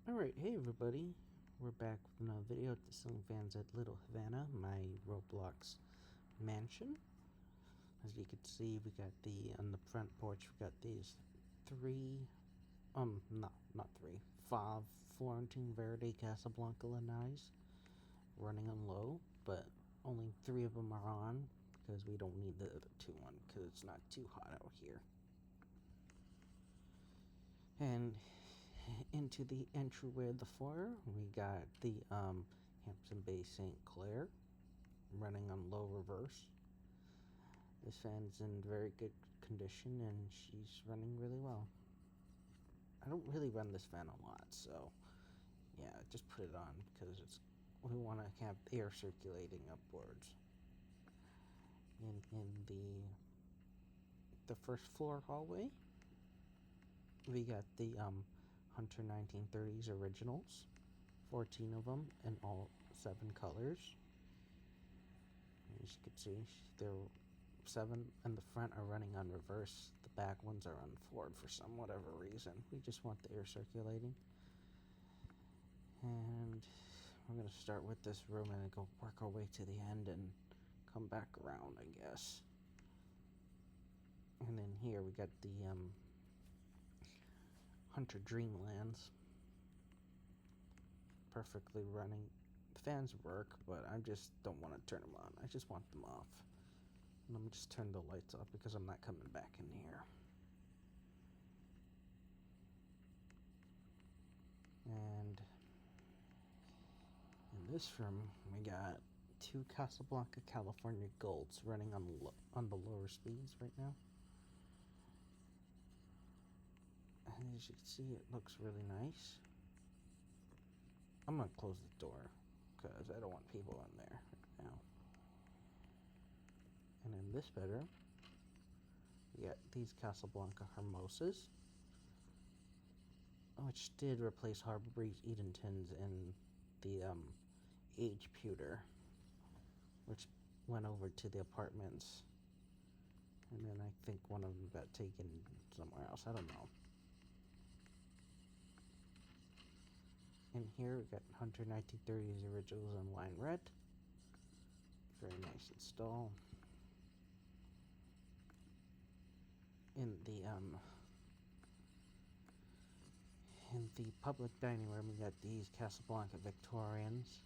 Alright, hey everybody. We're back with another video at the ceiling fans at Little Havana, my Roblox mansion. As you can see, we got on the front porch, we got these five Florentine Verde Casablanca lanais running on low, but only three of them are on because we don't need the other two on because it's not too hot out here. And into the entryway of the floor, we got the Hampton Bay St. Clair running on low reverse. This fan's in very good condition and she's running really well. I don't really run this fan a lot, so yeah, just put it on because we want to have air circulating upwards. In the first floor hallway, we got the Hunter 1930s originals, 14 of them in all 7 colors. As you can see, there 7 in the front are running on reverse. The back ones are on forward for whatever reason. We just want the air circulating. And we're going to start with this room and go work our way to the end and come back around, I guess. And then here we got the Hunter Dreamlands. Perfectly running. The fans work, but I just don't want to turn them on. I just want them off. And let me just turn the lights off because I'm not coming back in here. And in this room, we got 2 Casablanca California Golds running on the lower speeds right now. And as you can see, it looks really nice. I'm gonna close the door because I don't want people in there right now. And in this bedroom, we got these Casablanca Hermosas, which did replace Harbor Breeze Edentons in the age pewter, which went over to the apartments. And then I think one of them got taken somewhere else. I don't know. In here, we got Hunter 1930s originals in wine red. Very nice install. In the public dining room, we got these Casablanca Victorians.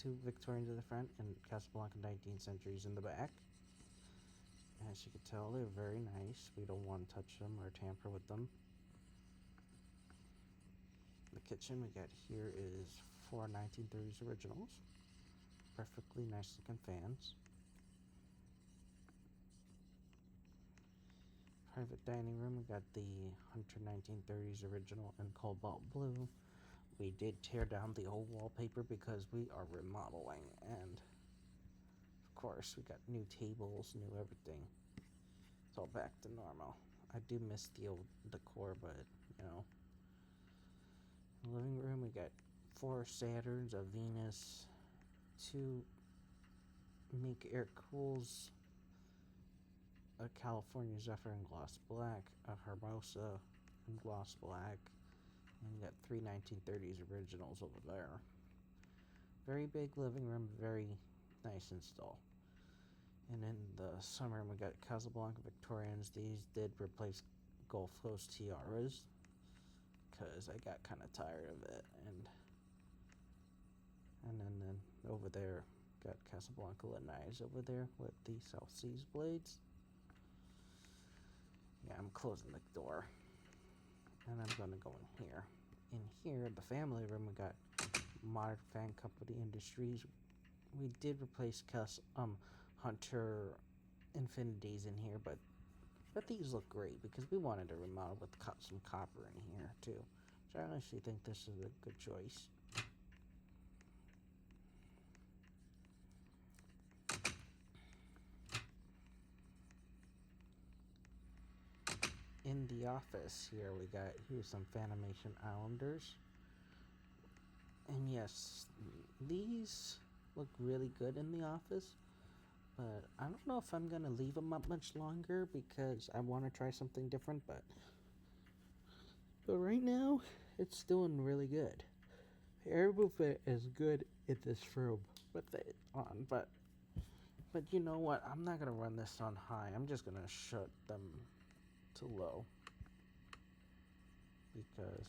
2 Victorians in the front and Casablanca 19th centuries in the back. As you can tell, they're very nice. We don't want to touch them or tamper with them. The kitchen we got here is 4 1930s originals. Perfectly nice looking fans. Private dining room, we got the Hunter 1930s original in cobalt blue. We did tear down the old wallpaper because we are remodeling, and of course we got new tables, new everything. It's all back to normal. I do miss the old decor, but you know. In the living room, we got 4 Saturns, a Venus, 2 Make Air Cools, a California Zephyr in gloss black, a Hermosa in gloss black, and we got 3 1930s originals over there. Very big living room, very nice install. And in the summer room, we got Casablanca Victorians. These did replace Gulf Coast tiaras because I got kind of tired of it. And then over there, got Casablanca lanais over there with the South Seas blades. Yeah, I'm closing the door. And I'm gonna go in here. In here, the family room, we got Modern Fan Company Industries. We did replace Hunter Infinities in here, but these look great because we wanted to remodel with some copper in here too. So I honestly think this is a good choice. In the office here, here's some Fanimation Islanders. And yes, these look really good in the office, but I don't know if I'm gonna leave them up much longer because I want to try something different, but right now it's doing really good. Air movement is good in this room with it on, but you know what? I'm not gonna run this on high. I'm just gonna shut them to low because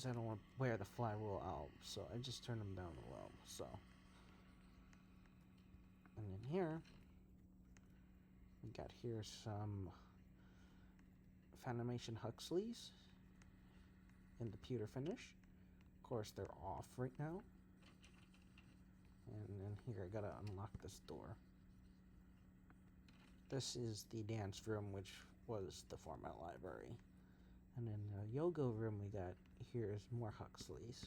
I don't want to wear the flywheel out. So I just turn them down to low. So and then here we got here some Fanimation Huxleys in the pewter finish. Of course, they're off right now. And then here, I gotta unlock this door. This is the dance room, which was the format library. And in the yoga room we got here is more Huxleys.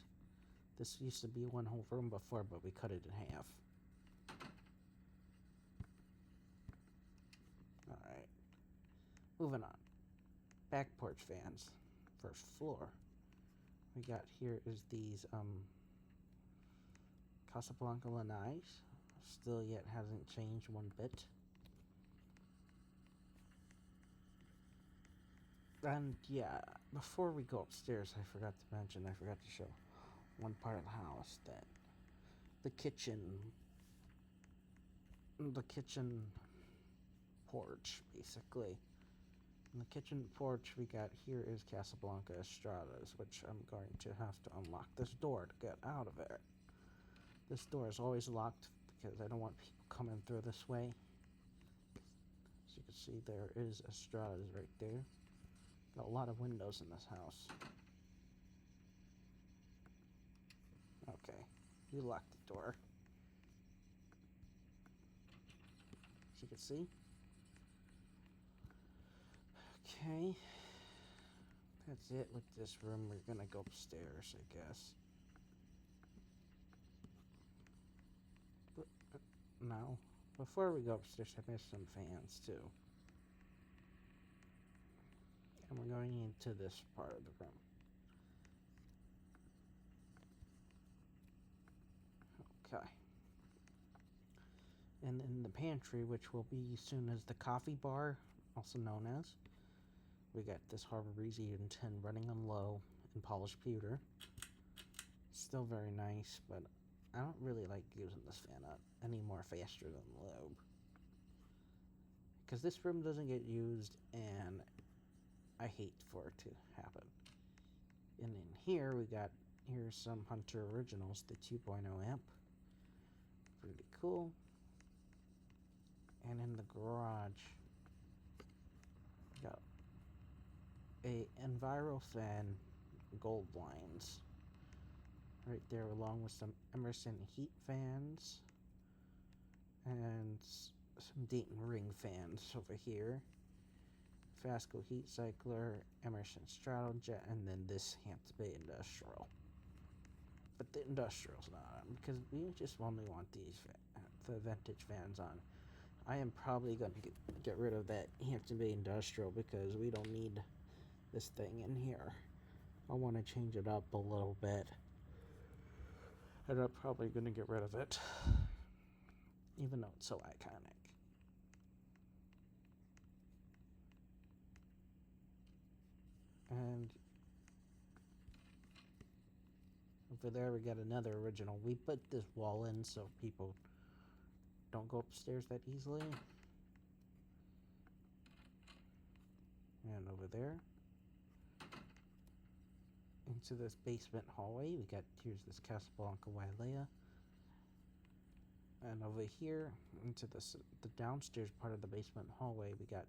This used to be one whole room before, but we cut it in half. Alright. Moving on. Back porch fans. First floor. We got here is these Casablanca lanais. Still yet hasn't changed one bit. And yeah, before we go upstairs, I forgot to show one part of the house that the kitchen porch, basically. In the kitchen porch we got here is Casablanca Estradas, which I'm going to have to unlock this door to get out of it. This door is always locked because I don't want people coming through this way. As you can see, there is Estradas right there. Got a lot of windows in this house. Okay, we locked the door. As you can see. Okay, that's it with this room. We're gonna go upstairs, I guess. But now, before we go upstairs, I missed some fans too. And we're going into this part of the room. Okay. And in the pantry, which will be soon as the coffee bar, also known as, we got this Harbor Breeze Eden 10 running on low in polished pewter. Still very nice, but I don't really like using this fan up any more faster than low. Because this room doesn't get used, and I hate for it to happen. And in here, here's some Hunter Originals, the 2.0 amp. Pretty cool. And in the garage, we got a EnviroFan gold blinds right there, along with some Emerson heat fans and some Dayton ring fans over here. Fasco heat cycler, Emerson straddle jet, and then this Hampton Bay industrial. But the industrial's not on because we just only want the vintage fans on. I am probably going to get rid of that Hampton Bay industrial because we don't need this thing in here. I want to change it up a little bit. And I'm probably going to get rid of it, even though it's so iconic. And over there we got another original. We put this wall in so people don't go upstairs that easily. And over there, into this basement hallway, here's this Casablanca Wailea. And over here, into the downstairs part of the basement hallway, we got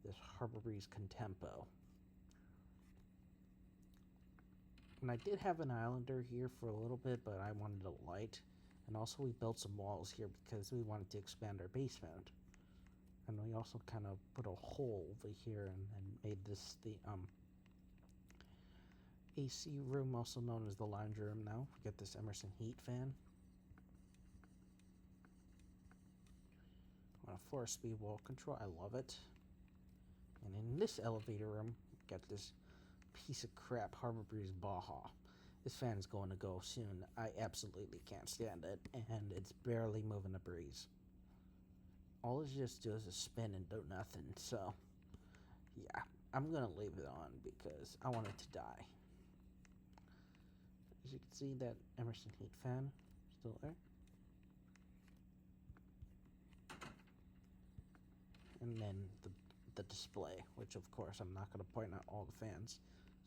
this Harbor Breeze Contempo. And I did have an Islander here for a little bit, but I wanted a light. And also we built some walls here because we wanted to expand our basement. And we also kind of put a hole over here and made this the AC room, also known as the lounge room now. We got this Emerson heat fan. On a 4-speed wall control, I love it. And in this elevator room, we got this piece of crap Harbor Breeze Baja. This fan is going to go soon. I absolutely can't stand it, and it's barely moving a breeze. All it just does is spin and do nothing, so yeah. I'm gonna leave it on because I want it to die. As you can see, that Emerson heat fan still there. And then the display, which of course I'm not going to point out all the fans.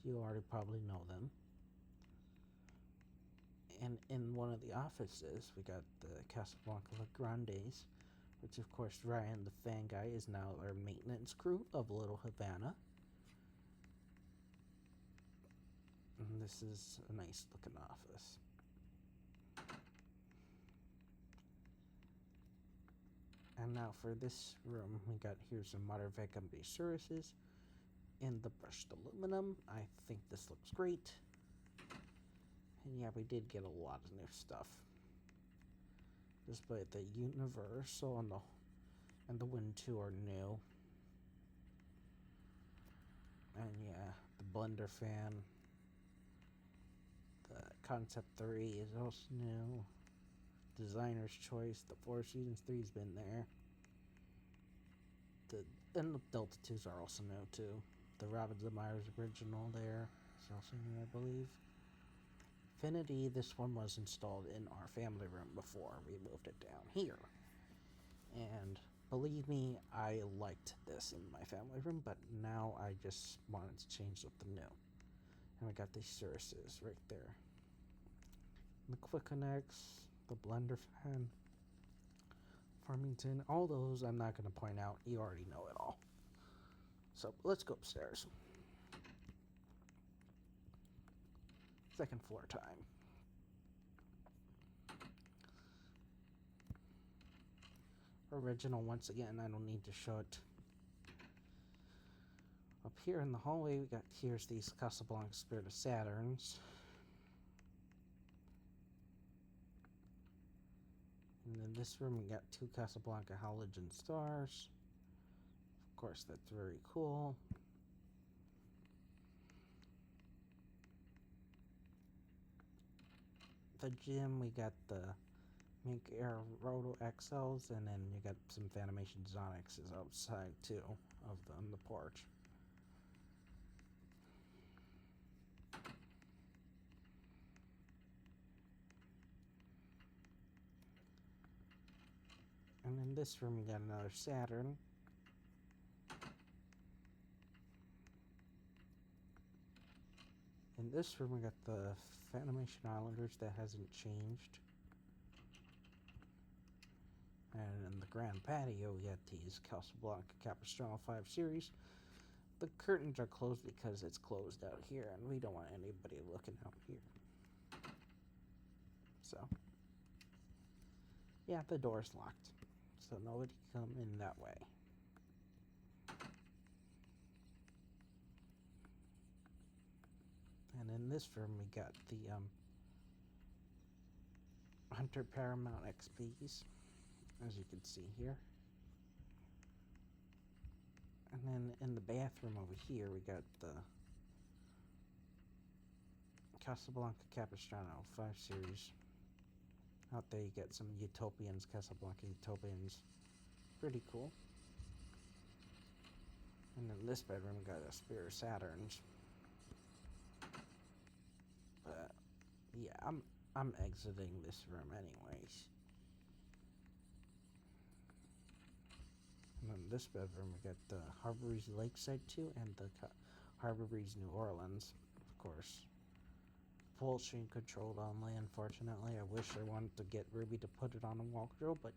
You already probably know them. And in one of the offices, we got the Casablanca La Grandes, which of course Ryan, the fan guy, is now our maintenance crew of Little Havana. And this is a nice looking office. And now for this room, we got here some modern vacuum services in the brushed aluminum. I think this looks great. And yeah, we did get a lot of new stuff. Despite the Universal and the Wind 2 are new. And yeah, the blender fan. The Concept 3 is also new. Designer's Choice, the Four Seasons 3's been there. And the Delta 2s are also new too. The Robbins and Myers original there is also new, I believe. Infinity, this one was installed in our family room before we moved it down here. And believe me, I liked this in my family room, but now I just wanted to change something new. And we got these services right there. The Quick Connects, the blender fan, Farmington, all those I'm not going to point out. You already know it all. So let's go upstairs. Second floor time. Original once again, I don't need to show it. Up here in the hallway, we got here's these Casablanca Spirit of Saturns. And in this room, we got two Casablanca Halogen Stars. Of course, that's very cool. The gym, we got the Mink Air Roto XLs, and then you got some Fanimation Zonixes outside too of them, the porch. And in this room, we got another Saturn. In this room, we got the Fanimation Islanders that hasn't changed. And in the grand patio, we got these Casablanca Capistrano 5 Series. The curtains are closed because it's closed out here, and we don't want anybody looking out here. So, yeah, the door's locked, so nobody can come in that way. And in this room, we got the Hunter Paramount XPs, as you can see here. And then in the bathroom over here, we got the Casablanca Capistrano 5 Series. Out there, you get some Utopians, Casablanca Utopians. Pretty cool. And in this bedroom, we got a Spirit of Saturns. But yeah, I'm exiting this room anyways. And then this bedroom, we got the Harbor Breeze Lakeside 2 and the Harbor Breeze New Orleans, of course. Full screen controlled only, unfortunately. I wish I wanted to get Ruby to put it on a wall control, but,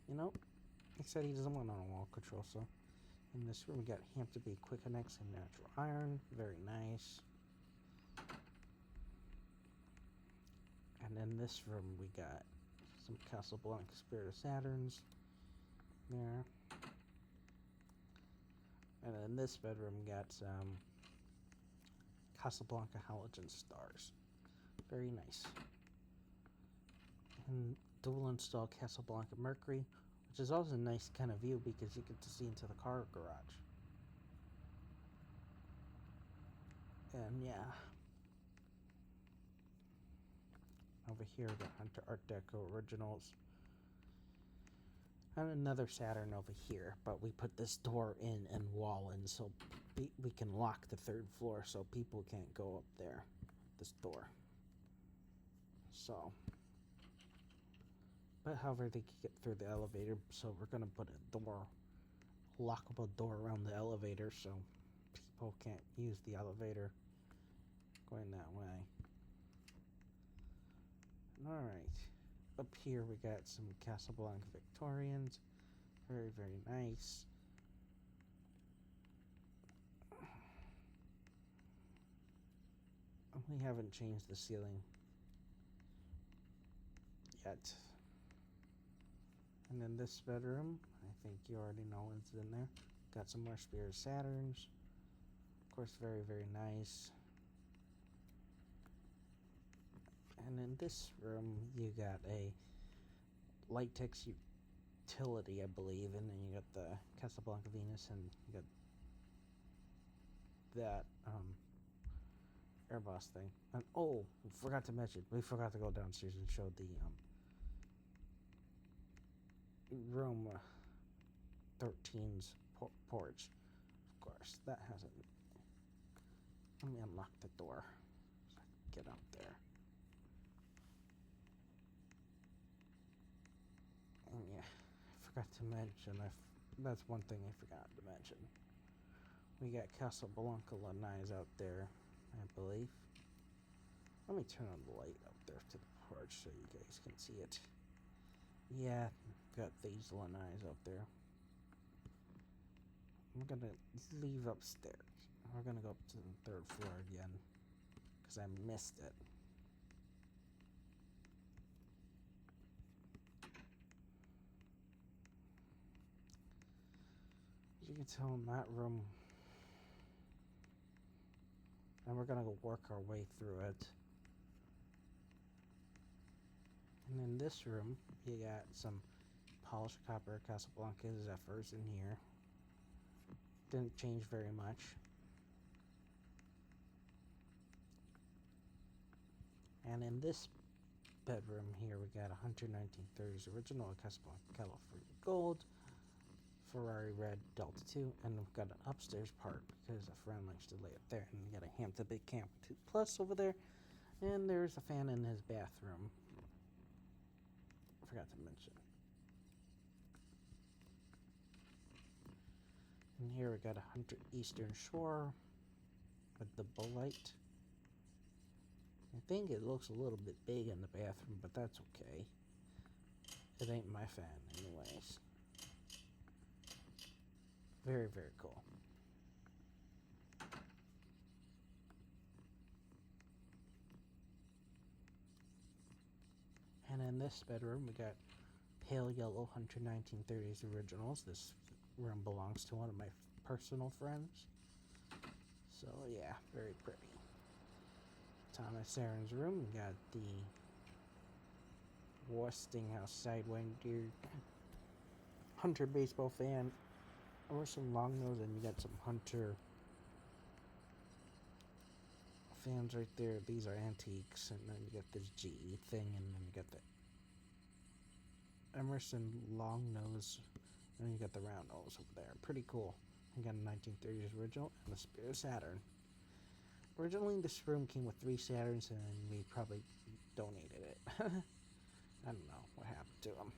you know, he said he doesn't want it on a wall control, so. In this room, we got Hampton Bay Quick Connects and Natural Iron. Very nice. And in this room, we got some Casablanca Spirit of Saturns there. And in this bedroom, we got some Casablanca Halogen Stars. Very nice. And dual install Casablanca Mercury, which is also a nice kind of view because you get to see into the car garage. And yeah. Over here, the Hunter Art Deco Originals. And another Saturn over here, but we put this door in and wall in so we can lock the third floor so people can't go up there. This door. So, but however they can get through the elevator, so we're gonna put a door, lockable door around the elevator so people can't use the elevator going that way. Alright, up here we got some Casablanca Victorians, very, very nice. We haven't changed the ceiling yet. And then this bedroom, I think you already know what's in there. Got some more Spirit Saturns. Of course, very, very nice. And in this room, you got a Litex utility, I believe, and then you got the Casablanca Venus, and you got that Airbus thing. And oh, forgot to mention, we forgot to go downstairs and show the room 13's porch. Of course, that hasn't. Let me unlock the door so I can get up there. And yeah, I forgot to mention. That's one thing I forgot to mention. We got Casablanca lanais out there, I believe. Let me turn on the light up there to the porch so you guys can see it. Yeah, got these lanais out there. I'm gonna leave upstairs. We're gonna go up to the third floor again because I missed it. As you can tell in that room, and we're gonna go work our way through it. And in this room, you got some polished copper Casablanca Zephyrs in here. Didn't change very much. And in this bedroom here, we got a Hunter 1930s original Casablanca California Gold, Ferrari Red Delta 2, and we've got an upstairs part because a friend likes to lay up there. And we got a Hampton Big Camp 2 Plus over there, and there's a fan in his bathroom. I forgot to mention. And here we got a Hunter Eastern Shore with the Bullite. I think it looks a little bit big in the bathroom, but that's okay. It ain't my fan anyways. Very, very cool. And in this bedroom, we got pale yellow Hunter 1930s originals. This room belongs to one of my personal friends. So yeah, very pretty. Thomas Aaron's room, we got the Westinghouse Sidewinder Hunter baseball fan. Or some long nose, and you got some Hunter fans right there. These are antiques, and then you got this GE thing, and then you got the Emerson long nose, and you got the round nose over there. Pretty cool. You got a 1930s original and a Spirit Saturn. Originally, this room came with 3 Saturns, and we probably donated it. I don't know what happened to them.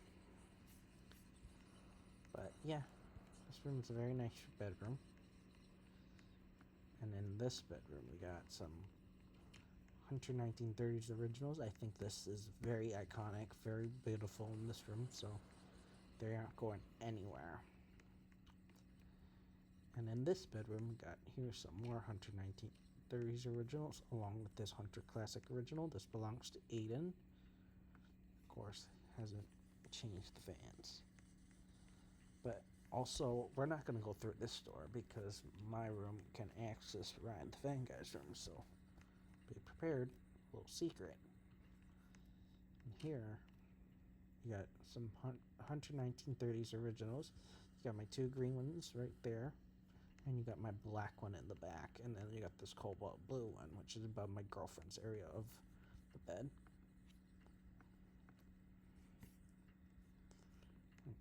But yeah, this room is a very nice bedroom. And in this bedroom, we got some Hunter 1930s originals. I think this is very iconic, very beautiful in this room, so they aren't going anywhere. And in this bedroom, we got here's some more Hunter 1930s originals, along with this Hunter Classic original. This belongs to Aiden. Of course, hasn't changed the fans. But also, we're not going to go through this door because my room can access Ryan the Fan Guy's room, so be prepared. A little secret. And here, you got some Hunter 1930s originals. You got my 2 green ones right there, and you got my black one in the back, and then you got this cobalt blue one, which is above my girlfriend's area of the bed.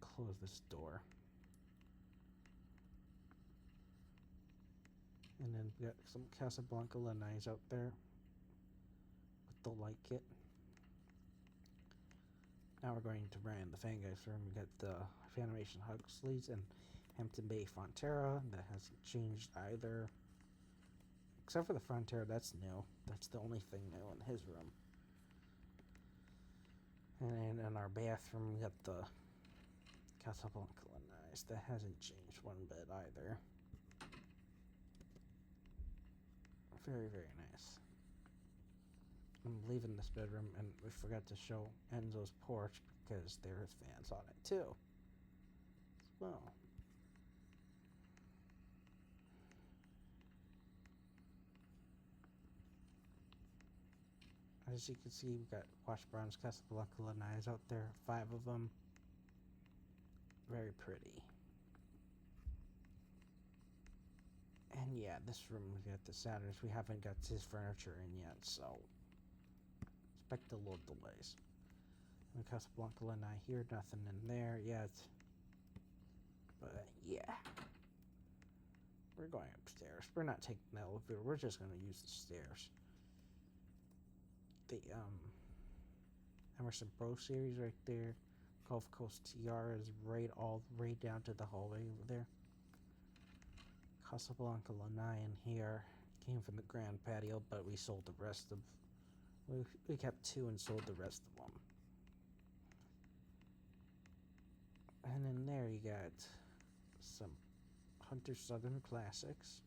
close this door. And then we got some Casablanca lanais out there with the light kit. Now we're going to run the Fangeist room. We got the Fanimation Huxley's and Hampton Bay Frontera. That hasn't changed either. Except for the Frontera, that's new. That's the only thing new in his room. And in our bathroom, we got the Casablanca lanais. That hasn't changed one bit either. Very, very nice. I'm leaving this bedroom, and we forgot to show Enzo's porch because there's fans on it too. Well, as you can see, we got Washburn's Casablanca lanais out there, 5 of them. Very pretty. And yeah, this room we got the Saturns. We haven't got his furniture in yet, so expect a little delays. And the Casablanca lanai here, nothing in there yet. But yeah, we're going upstairs. We're not taking the elevator. We're just going to use the stairs. The Emerson Pro series right there. Gulf Coast Tiara is right down to the hallway over there. Casablanca lanai in here came from the grand patio, but we sold the rest of. We kept 2 and sold the rest of them. And in there you got some Hunter Southern Classics.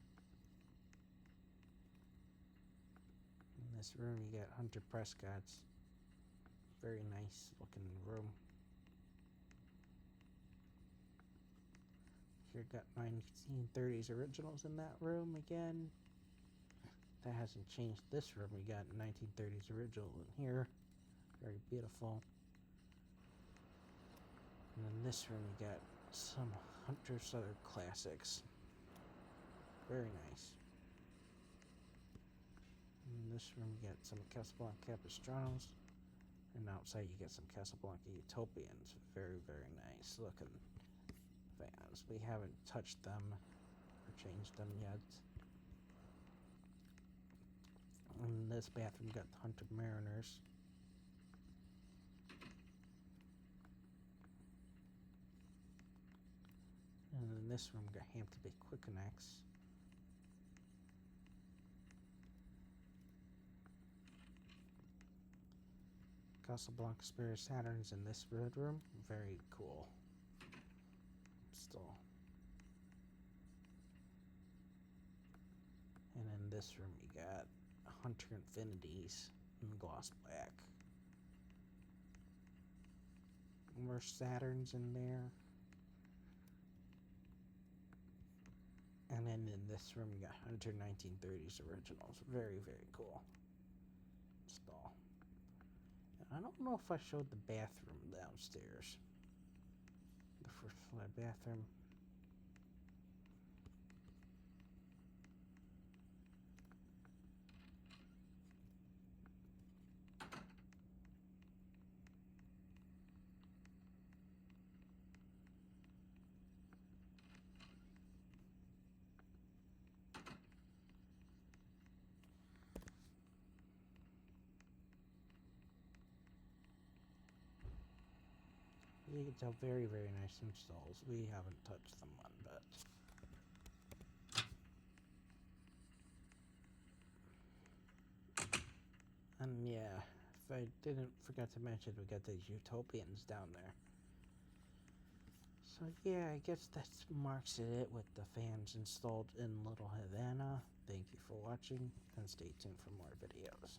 In this room you got Hunter Prescott's. Very nice looking room. Here got 1930s originals in that room again. That hasn't changed. This room we got 1930s original in here. Very beautiful. And in this room we got some Hunter Southern Classics. Very nice. In this room we got some Casablanca Capistranos. And outside you get some Casablanca Utopians. Very, very nice looking fans. We haven't touched them or changed them yet. In this bathroom we got the Hunter Mariners. And in this room we got Hampton Bay Quick Connects. Casablanca Spirit Saturns in this red room. Very cool. Still. And in this room you got Hunter Infinities in gloss black. More Saturns in there. And then in this room you got Hunter 1930s originals. Very, very cool. Still. I don't know if I showed the bathroom downstairs. The first floor bathroom. You can tell, very, very nice installs. We haven't touched them one bit. And yeah, if I didn't forget to mention, we got these Utopians down there. So yeah, I guess that marks it with the fans installed in Little Havana. Thank you for watching, and stay tuned for more videos.